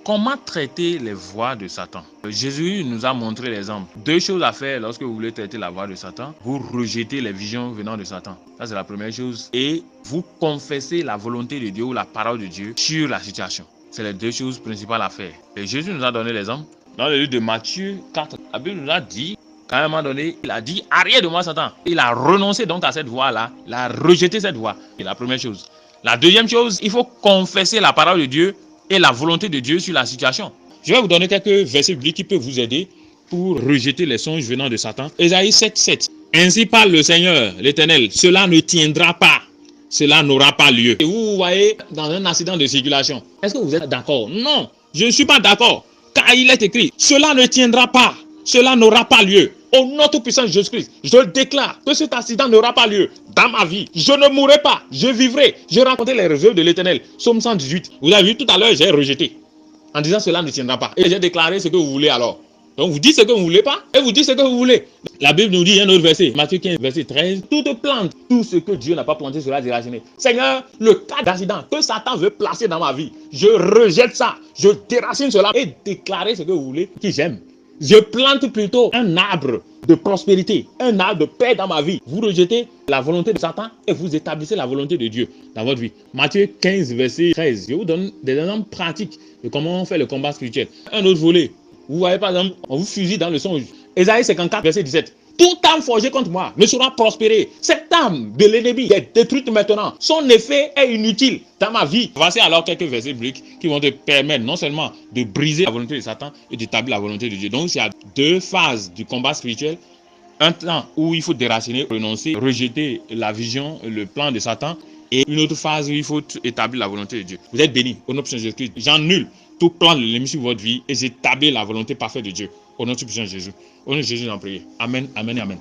comment traiter les voies de Satan? Jésus nous a montré l'exemple. 2 choses à faire lorsque vous voulez traiter la voie de Satan. Vous rejetez les visions venant de Satan. Ça, c'est la première chose. Et vous confessez la volonté de Dieu ou la parole de Dieu sur la situation. C'est les 2 choses principales à faire. Et Jésus nous a donné l'exemple. Dans le livre de Matthieu 4, la Bible nous a dit, qu'à un moment donné, il a dit, arrière de moi Satan. Il a renoncé donc à cette voie-là. Il a rejeté cette voie. C'est la première chose. La deuxième chose, il faut confesser la parole de Dieu et la volonté de Dieu sur la situation. Je vais vous donner quelques versets bibliques qui peuvent vous aider pour rejeter les songes venant de Satan. Ésaïe 7:7. Ainsi parle le Seigneur, l'Éternel, cela ne tiendra pas, cela n'aura pas lieu. Et vous voyez dans un accident de circulation, est-ce que vous êtes d'accord? Non, je ne suis pas d'accord, car il est écrit, cela ne tiendra pas, cela n'aura pas lieu. Au nom tout puissant de Jésus-Christ, je déclare que cet accident n'aura pas lieu dans ma vie. Je ne mourrai pas, je vivrai. Je raconterai les réserves de l'Éternel. Psaume 118. Vous avez vu tout à l'heure, j'ai rejeté. En disant cela ne tiendra pas. Et j'ai déclaré ce que vous voulez alors. Donc vous dites ce que vous ne voulez pas et vous dites ce que vous voulez. La Bible nous dit un autre verset, Matthieu 15, verset 13. Toute plante, tout ce que Dieu n'a pas planté sera déraciné. Seigneur, le cas d'accident que Satan veut placer dans ma vie, je rejette ça. Je déracine cela et déclarez ce que vous voulez, qui j'aime. Je plante plutôt un arbre de prospérité, un arbre de paix dans ma vie. Vous rejetez la volonté de Satan et vous établissez la volonté de Dieu dans votre vie. Matthieu 15, verset 13. Je vous donne des exemples pratiques de comment on fait le combat spirituel. Un autre volet. Vous voyez par exemple, on vous fusille dans le songe. Ésaïe 54, verset 17. Toute âme forgée contre moi ne sera prospérée. Cette âme de l'ennemi est détruite maintenant. Son effet est inutile dans ma vie. Voici alors quelques versets bibliques qui vont te permettre non seulement de briser la volonté de Satan et d'établir la volonté de Dieu. Donc il y a 2 phases du combat spirituel. Un temps où il faut déraciner, renoncer, rejeter la vision, le plan de Satan. Et une autre phase où il faut établir la volonté de Dieu. Vous êtes bénis au nom de Jésus-Christ. J'annule tout plan de l'ennemi sur votre vie et j'établis la volonté parfaite de Dieu. Au nom de Jésus. Au nom de Jésus, j'en prie. Amen, amen et amen.